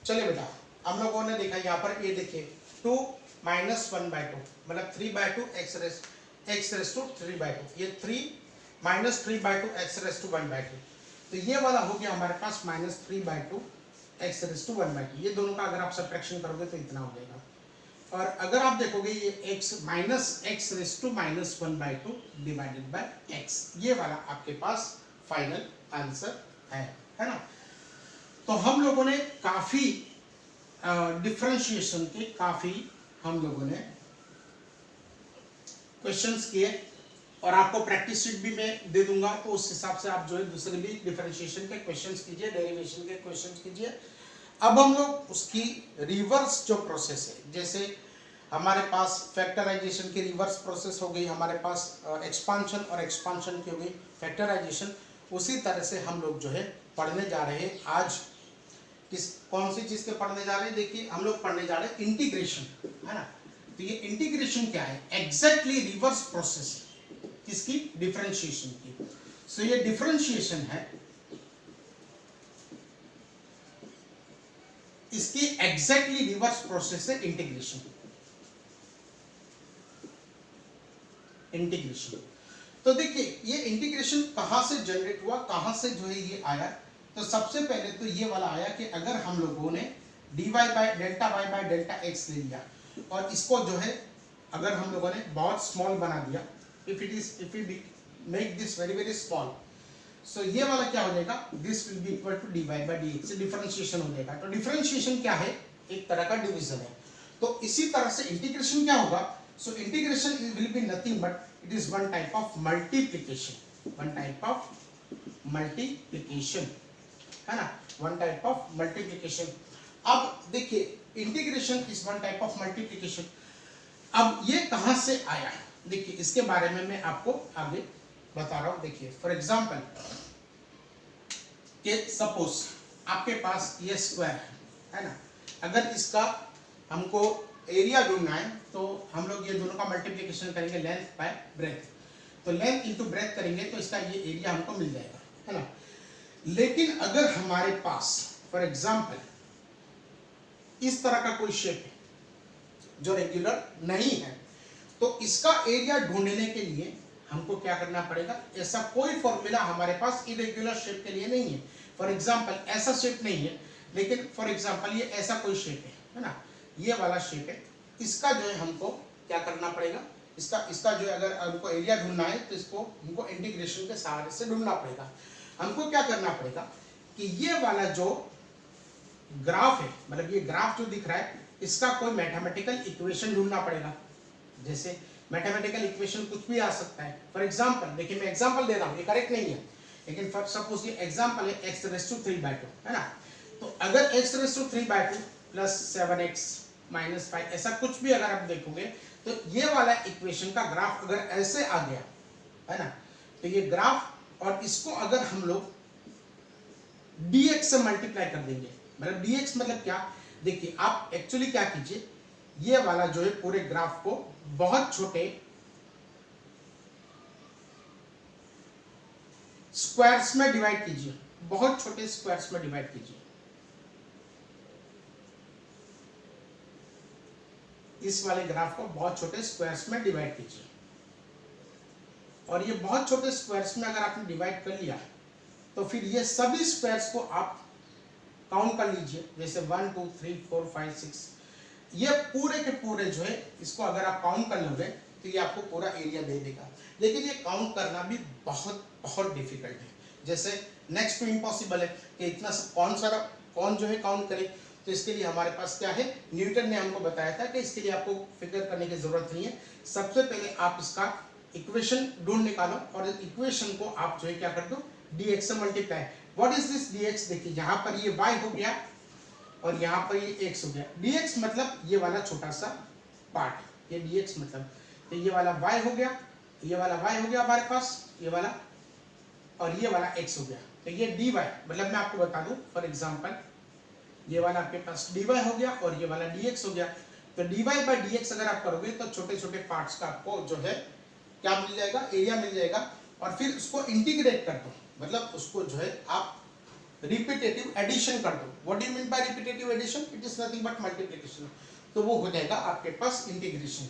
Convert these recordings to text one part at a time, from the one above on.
चलिए बेटा, हम लोगों ने देखा यहाँ पर, ये देखिए 2 - 1/2 मतलब 3/2 x रेस टू 3/2, ये 3 - 3/2 x रेस टू 1/2, तो ये वाला हो गया हमारे पास -3/2 x रेस टू 1/2। ये दोनों का अगर आप सब्ट्रैक्शन करोगे तो इतना हो जाएगा। और अगर आप देखोगे ये x raise to -1/2 divided by x, ये वाला आपके पास फाइनल आंसर है ना। तो हम लोगों ने काफी डिफरेंशिएशन के काफी हम लोगों ने क्वेश्चंस किए, और आपको प्रैक्टिस शीट भी मैं दे दूंगा, तो उस हिसाब से आप जो है दूसरे भी डिफरेंशिएशन के क्वेश्चंस कीजिए, डेरिवेशन के क्वेश्चंस कीजिए। अब हम लोग उसकी रिवर्स जो प्रोसेस है, जैसे हमारे पास फैक्टराइजेशन की रिवर्स प्रोसेस हो गई, हमारे पास एक्सपांशन और एक्सपांशन की हो गई फैक्टराइजेशन, उसी तरह से हम लोग जो है पढ़ने जा रहे हैं आज। कौन सी चीज के पढ़ने जा रहे हैं? देखिए, हम लोग पढ़ने जा रहे हैं इंटीग्रेशन, है ना। तो ये इंटीग्रेशन क्या है? एग्जैक्टली रिवर्स प्रोसेस किसकी? डिफरेंशिएशन की। सो ये डिफरेंशिएशन है, इसकी एग्जैक्टली रिवर्स प्रोसेस है इंटीग्रेशन। तो देखिए, ये इंटीग्रेशन कहां से जनरेट हुआ, कहां से जो है ये आया? तो सबसे पहले तो ये वाला आया कि अगर हम लोगों ने dy by delta y by delta x ले लिया, और इसको जो है अगर हम लोगों ने बहुत स्मॉल बना दिया, if we make this very very small, so ये वाला क्या हो जाएगा? This will be equal to dy by dx, differentiation हो जाएगा। तो डिफरेंशिएशन क्या है? एक तरह का डिवीजन है। तो इसी तरह से इंटीग्रेशन क्या होगा? So integration will be nothing but it is one type of multiplication, one type of multiplication, है ना, वन टाइप ऑफ मल्टीप्लिकेशन। अब देखिए, integration is one type of multiplication. अब ये कहां से आया? देखिए, इसके बारे में मैं आपको आगे बता रहा हूं। देखिए, फॉर एग्जांपल कि सपोज आपके पास ये स्क्वायर है ना, अगर इसका हमको एरिया ढूंढना है तो हम लोग ये दोनों का मल्टीप्लिकेशन करेंगे, लेंथ बाय ब्रेथ। तो लेंथ इंटू ब्रेथ करेंगे तो इसका ये एरिया हमको मिल जाएगा, है ना। लेकिन अगर हमारे पास फॉर एग्जांपल इस तरह का कोई शेप है जो रेगुलर नहीं है, तो इसका एरिया ढूंढने के लिए हमको क्या करना पड़ेगा? ऐसा कोई फॉर्मूला हमारे पास इरेगुलर शेप के लिए नहीं है। फॉर एग्जांपल ऐसा शेप नहीं है, लेकिन फॉर एग्जांपल ये ऐसा कोई शेप है ना, ये वाला शेप है, इसका जो है हमको क्या करना पड़ेगा? इसका जो है अगर हमको एरिया ढूंढना है तो इसको हमको इंटीग्रेशन के सहारे से ढूंढना पड़ेगा। हमको क्या करना पड़ेगा कि ये वाला जो ग्राफ है, मतलब ये ग्राफ जो दिख रहा है, इसका कोई मैथमेटिकल इक्वेशन ढूंढना पड़ेगा। जैसे मैथमेटिकल इक्वेशन कुछ भी आ सकता है। फॉर एग्जांपल देखिए, मैं एग्जांपल दे रहा हूँ, ये करेक्ट नहीं है, लेकिन फॉर सपोज ये एग्जांपल है x रेज़ टू 3/2, है ना। तो अगर x raise to 3/2 plus 7x minus 5 ऐसा कुछ भी अगर आप देखोगे, तो ये वाला इक्वेशन का ग्राफ अगर ऐसे आ गया, है ना, तो ये ग्राफ, और इसको अगर हम लोग dx से मल्टीप्लाई कर देंगे, मतलब dx मतलब क्या? देखिए, आप एक्चुअली क्या कीजिए, ये वाला जो है पूरे ग्राफ को बहुत छोटे स्क्वायर्स में डिवाइड कीजिए, बहुत छोटे स्क्वायर्स में डिवाइड कीजिए। इस वाले ग्राफ को बहुत छोटे स्क्वायर्स में डिवाइड कीजिए, और ये बहुत छोटे स्क्वायर्स में अगर आपने डिवाइड कर लिया, तो फिर ये सभी स्क्वायर्स को आप काउंट कर लीजिए, जैसे 1 2 3 4 5 6, ये पूरे के पूरे जो है, इसको अगर आप काउंट कर लोगे तो ये आपको पूरा एरिया दे देगा। लेकिन ये काउंट करना भी बहुत बहुत डिफिकल्ट है, जैसे नेक्स्ट टू इम्पॉसिबल है कि इतना कौन जो है काउंट करे। तो इसके लिए हमारे पास क्या है, न्यूटन ने हमको बताया था कि इसके लिए आपको फिक्र करने की जरूरत नहीं है। सबसे पहले आप इसका इक्वेशन ढूंढ निकालो, और इक्वेशन को आप जो है क्या कर दो, dx से multiply. What is this dx? देखिए, यहाँ पर ये y हो गया और यहाँ पर ये x हो गया। dx मतलब ये वाला छोटा सा पार्ट, ये dx मतलब, तो ये वाला y हो गया, ये वाला y हो गया हमारे पास, ये वाला, और ये वाला x हो गया। तो ये dy, मतलब मैं आपको बता दूं, फॉर एग्जांपल ये वाला आपके पास dy हो गया और ये वाला dx हो गया। तो dy बाय dx अगर आप करोगे तो छोटे छोटे पार्ट्स का आपको जो है क्या मिल जाएगा? एरिया मिल जाएगा। और फिर उसको इंटीग्रेट कर दो, मतलब उसको जो है आप रिपीटेटिव एडिशन कर दो। What do you mean by repetitive addition? It is nothing but multiplication. तो वो हो जाएगा आपके पास इंटीग्रेशन।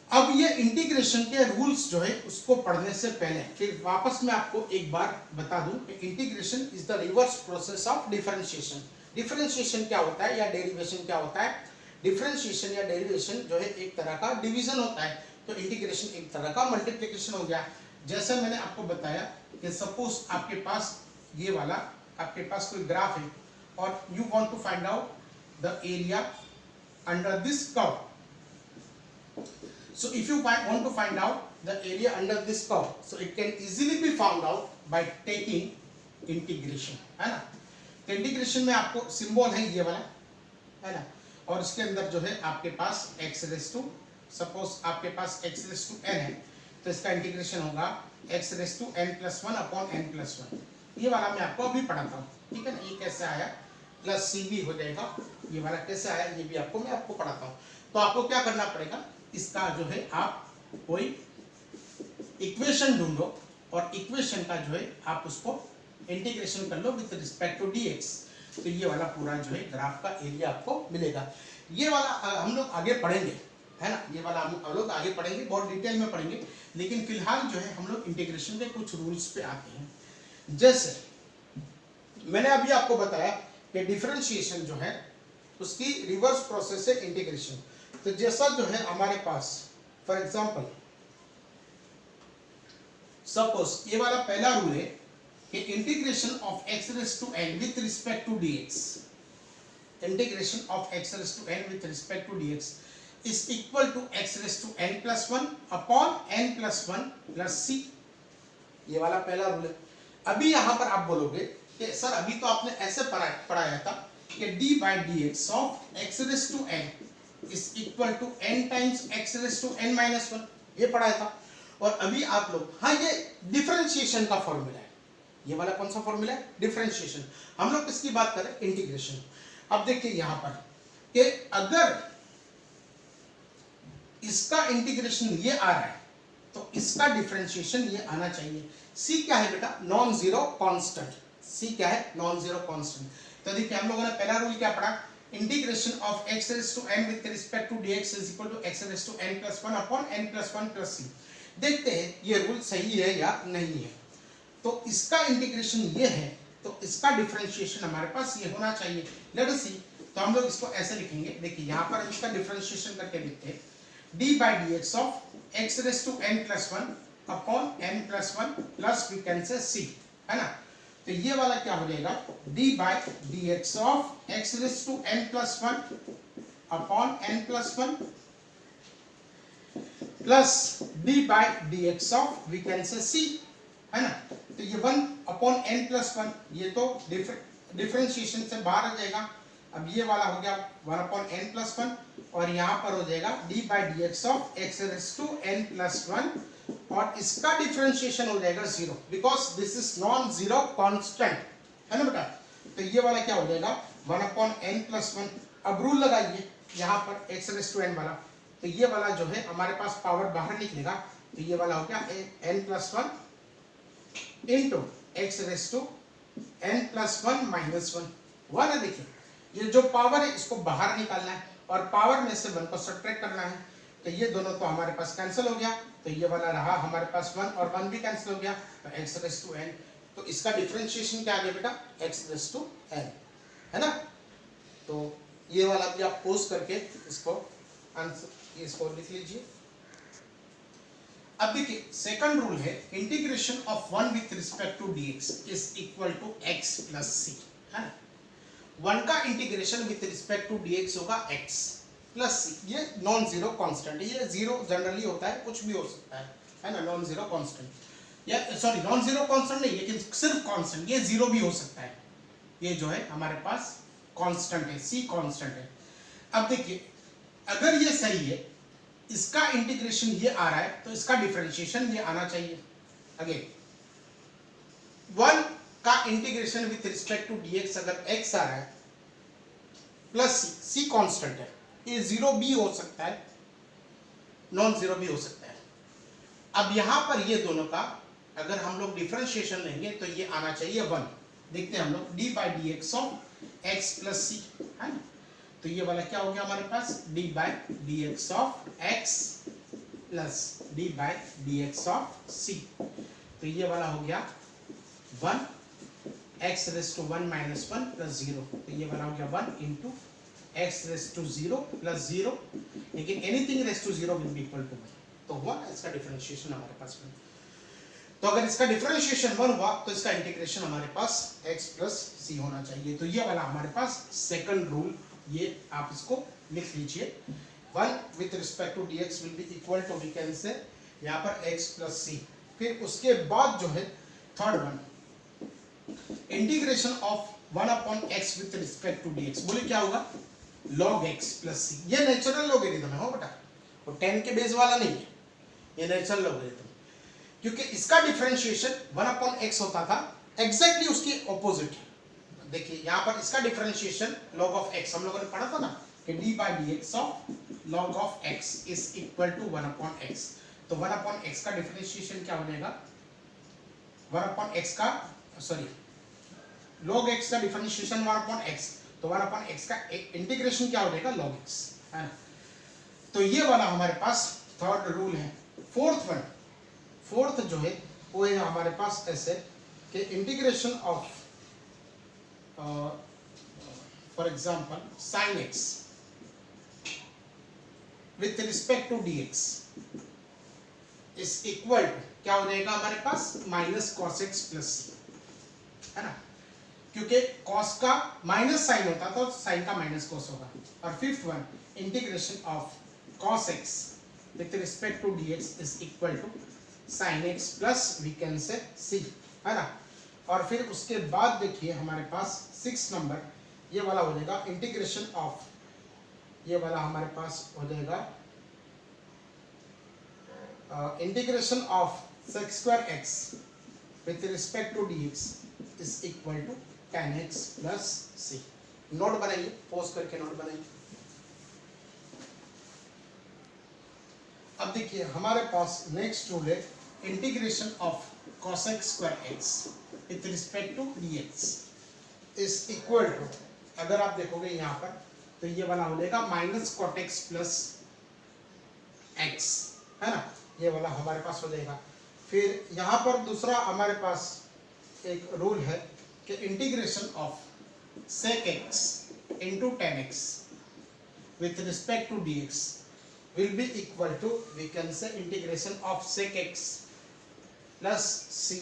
अब ये इंटीग्रेशन के रूल्स जो है उसको पढ़ने से पहले फिर वापस मैं आपको एक बार बता दूं कि integration is the reverse process of differentiation. Differentiation क्या होता है या डेरिवेशन क्या होता है? डिफरेंशिएशन या डेरिवेशन जो है एक तरह का डिवीजन होता है, तो इंटीग्रेशन एक तरह का मल्टीप्लिकेशन हो गया। जैसे मैंने आपको बताया कि सपोज आपके पास ये वाला आपके पास कोई ग्राफ है और you want to find out the area under this curve. So if you want to find out the area under this curve, so it can easily be found out by taking integration, है ना? तो integration में आपको symbol है ये वाला, है ना, और इसके अंदर जो है आपके पास x रेस टू, सपोज आपके पास x रेस टू n है, तो इसका इंटीग्रेशन होगा x raise to n plus 1 upon n plus 1। ये वाला मैं आपको अभी पढ़ाता हूँ, ठीक है ना? ये कैसे आया, प्लस c भी हो जाएगा। ये वाला कैसे आया ये भी आपको मैं आपको पढ़ाता हूँ। तो आपको क्या करना पड़ेगा, इसका जो है आप कोई इक्वेशन ढूंढो और इक्वेशन का जो है आप उसको इंटीग्रेशन कर लो विद रिस्पेक्ट टू dx। तो ये वाला पूरा जो है ग्राफ का एरिया आपको मिलेगा। ये वाला हम लोग आगे पढ़ेंगे, है ना? ये वाला हम लोग आगे पढ़ेंगे, बहुत डिटेल में पढ़ेंगे, लेकिन फिलहाल जो है हम लोग इंटीग्रेशन के कुछ रूल्स पे आते हैं। जैसे मैंने अभी आपको बताया कि डिफरेंशिएशन जो है उसकी रिवर्स प्रोसेस है इंटीग्रेशन। तो जैसा जो है हमारे पास फॉर एग्जांपल सपोज ये वाला पहला रूल है कि integration of x raise to n with respect to dx, integration of x raise to n with respect to dx is equal to x raise to n plus 1 upon n plus 1 plus c। ये वाला पहला rule है। अभी यहां पर आप बोलोगे कि सर अभी तो आपने ऐसे पढ़ाया था कि d by dx of x raise to n is equal to n times x raised to n minus 1, ये पढ़ाया था। और अभी आप लोग, हाँ, ये डिफरेंशिएशन का फॉर्मूला है। ये वाला कौन सा फॉर्मूला है? डिफरेंशिएशन। हम लोग किसकी बात करें? इंटीग्रेशन। अब देखिए यहां पर कि अगर इसका इंटीग्रेशन ये आ रहा है तो इसका डिफरेंशिएशन ये आना चाहिए। c क्या है बेटा? Non zero constant. c क्या है? Non zero constant. तो देखिए हम लोगों ने पहला रूल क्या पढ़ा? Integration of x raise to n with respect to dx is equal to x raise to n plus 1 upon n plus 1 plus c। देखते हैं ये रूल सही है या नहीं है। तो इसका इंटीग्रेशन ये है तो इसका डिफरेंशिएशन हमारे पास ये होना चाहिए। लेट अस सी। तो हम लोग इसको ऐसे लिखेंगे, देखिए यहाँ पर इसका डिफरेंशिएशन करके लिखते हैं d by dx of x raise to n plus 1 upon n plus 1 plus we can say c, है ना? तो ये वाला क्या हो जाएगा? d by dx of x raise to n plus 1 upon n plus 1 plus d by dx of we can say c, है ना? तो ये 1 अपॉन n प्लस 1 ये तो डिफरेंशिएशन से बाहर आ जाएगा। अब ये वाला हो गया 1 अपॉन n प्लस 1 और यहाँ पर हो जाएगा d by dx of x raise to n plus 1 और इसका डिफरेंशिएशन हो जाएगा 0 because this is non zero constant, है ना बेटा? तो ये वाला क्या हो जाएगा? 1 अपॉन n प्लस 1। अब रूल लगाइए यहाँ पर x रेज़ टू n वाला, तो ये वाला जो है हमारे पास पावर बाहर निकलेगा। तो ये वाला हो गया n plus 1 into x raise to n plus 1 minus 1 है। देखिए ये जो पावर है इसको बाहर निकालना है और पावर में से 1 को सब्ट्रैक्ट करना है। तो ये दोनों तो हमारे पास कैंसिल हो गया, तो ये वाला रहा हमारे पास 1 और 1 भी कैंसिल हो गया, तो x रेज़ टू n। तो इसका डिफरेंशिएशन क्या आ गया बेटा? x रेज़ टू n, है ना? तो ये वाला भी आप पोज करके इसको आंसर इसको लिख लीजिए। अब देखिए सेकंड रूल है integration of 1 with respect to dx is equal to x plus c, है ना? 1 का integration with respect to dx होगा x प्लस c। ये नॉन जीरो कांस्टेंट है, ये जीरो जनरली होता है, कुछ भी हो सकता है ना? नॉन जीरो कांस्टेंट या सॉरी नॉन जीरो कांस्टेंट नहीं, लेकिन सिर्फ कांस्टेंट, ये जीरो भी हो सकता है। ये जो है हमारे पास कांस्टेंट है, c कांस्टेंट है। अब देखिए अगर ये सही है, इसका इंटीग्रेशन ये आ रहा है तो इसका डिफरेंशिएशन ये आना चाहिए। अगेन 1 का integration with respect to dx अगर x आ रहा है प्लस c कांस्टेंट है, ये जीरो भी हो सकता है, नॉन जीरो भी हो सकता है। अब यहां पर ये दोनों का अगर हम लोग डिफरेंशिएशन लेंगे तो ये आना चाहिए 1, देखते हैं हम लोग d by D x of x plus सी, है ना। तो ये वाला क्या हो गया हमारे पास, d by D x of x plus d by D x of c. तो ये वाला हो गया 1 x raise to 1 minus 1 plus 0। तो ये वाला हो गया 1 into x raise to 0 plus 0, लेकिन anything raise to 0 will be equal to 1। तो हुआ इसका डिफरेंशिएशन हमारे पास में। तो अगर इसका डिफरेंशिएशन 1 हुआ तो इसका इंटीग्रेशन हमारे पास x प्लस सी होना चाहिए। तो ये वाला हमारे पास सेकंड रूल, ये आप इसको लिख लीजिए। 1 with respect to dx will be equal to, we can say यहाँ पर x प्लस सी। फिर उसके बाद जो है third one, integration of 1 upon x with respect to dx। बोले क्या होगा, log x प्लस सी। ये नेचुरल लॉगरिथम है हो बेटा, वो 10 के बेस वाला नहीं है, ये नेचुरल लॉगरिथम। क्योंकि इसका डिफरेंशिएशन 1 अपॉन x होता था, एग्जैक्टली उसकी ऑपोजिट है। देखिए यहाँ पर इसका डिफरेंशिएशन log ऑफ x, हम लोगों ने पढ़ा था ना कि d by D x of log of x is equal to 1 upon x। तो 1 अपॉन x का डिफरेंशिएशन क्या हो जाएगा, 1 अपॉन x का, सॉरी, log x का डिफरेंशिएशन 1 अपॉन x, तो 1 अपॉन x का इंटीग्रेशन क्या हो जाएगा, log x, है ना। तो ये वाला हमारे पास थर्ड रूल है। फोर्थ जो है वो है हमारे पास ऐसे कि integration of for example sin x with respect to dx is equal to क्या हो जाएगा हमारे पास, माइनस cos x प्लस सी, है ना। क्योंकि cos का माइनस साइन होता तो साइन का माइनस cos होगा। और fifth one, integration of cos x with respect to dx is equal to sin x plus we can say c, है ना। और फिर उसके बाद देखिए हमारे पास 6 नंबर, ये वाला हो जाएगा इंटीग्रेशन ऑफ, ये वाला हमारे पास हो जाएगा integration of sec square x with respect to dx is equal to tan x plus c। Note बनाइए, पॉज करके नोट बनाइए। अब देखिए हमारे पास नेक्स्ट रूल है integration of cosec square x with respect to dx is equal to, अगर आप देखोगे यहाँ पर तो ये वाला हो जाएगा minus cot x plus x, है ना। ये वाला हमारे पास हो जाएगा। फिर यहाँ पर दूसरा हमारे पास एक रूल है कि integration of sec x into tan x with respect to dx will be equal to, we can say, integration of sec x plus c।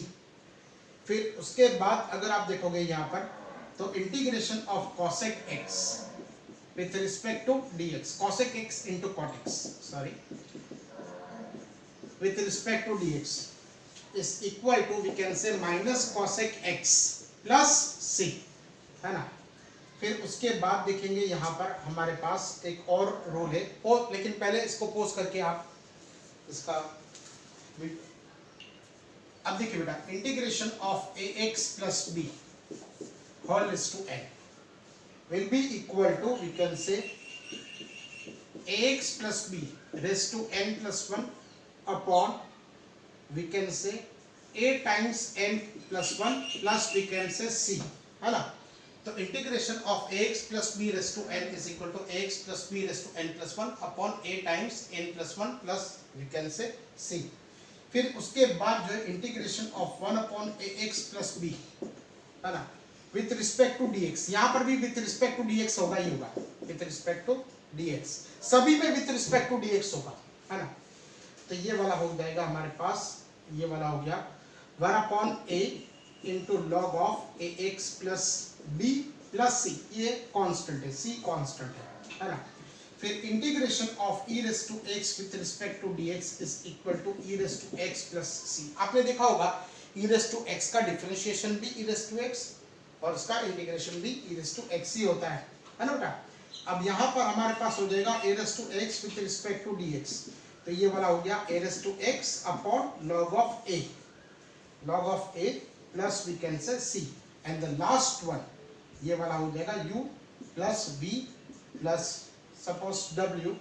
फिर उसके बाद अगर आप देखोगे यहाँ पर तो integration of cosec x with respect to dx, cosec x into cot x, sorry, with respect to dx is equal to, we can say, minus cosec x plus c, है ना। फिर उसके बाद देखेंगे यहाँ पर हमारे पास एक और रूल है, लेकिन पहले इसको पोज करके आप इसका, अब देखिए बेटा, integration of ax plus b whole is to n will be equal to, we can say, ax plus b raise to n plus 1 upon, we can say, a times n plus 1 plus, we can say, c, है ना। तो integration of ax plus b raise to n is equal to ax plus b raise to n plus 1 upon a times n plus 1 plus, we can say, c। फिर उसके बाद जो है integration of 1 upon ax plus b, है ना, with respect to dx। यहाँ पर भी विथ रिस्पेक्ट टू dx होगा ही होगा, विथ रिस्पेक्ट टू dx, सभी में विथ रिस्पेक्ट टू dx होगा, है ना। तो ये वाला हो जाएगा हमारे पास, ये वाला हो गया 1 upon a into log of ax plus b plus c, ये कांस्टेंट है, c कांस्टेंट है ना। फिर integration of e raise to x with respect to dx is equal to e raise to x plus c। आपने देखा होगा e raise to x का differentiation भी e रेज टू x और इसका इंटीग्रेशन भी e रेज टू x ही होता है ना बेटा। अब यहाँ पर हमारे पास हो जाएगा a raise to x with respect to dx, तो ये वाला हो गया a raise to x upon log of a plus, we can say, c, and the last one ये वाला हो जाएगा u plus v plus suppose w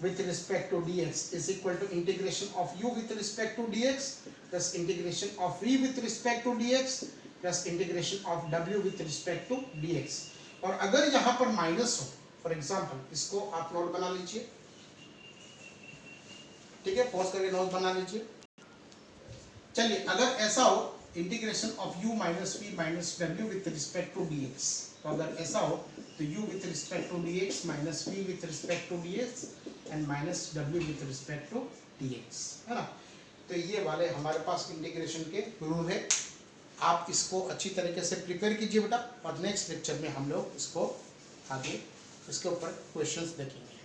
with respect to dx is equal to integration of u with respect to dx plus integration of v with respect to dx plus integration of w with respect to dx। और अगर यहाँ पर minus हो, for example इसको आप note बना लीजिए, ठीक है, पॉज करके नोट बना लीजिए। चलिए अगर ऐसा हो integration of u minus v minus w with respect to dx, तो अगर ऐसा हो तो u with respect to dx minus v with respect to dx and minus w with respect to dx, है ना। तो ये वाले हमारे पास इंटीग्रेशन के रूल है। आप इसको अच्छी तरीके से प्रिपेयर कीजिए बेटा, और नेक्स्ट लेक्चर में हम लोग इसको आगे इसके ऊपर क्वेश्चंस देखेंगे।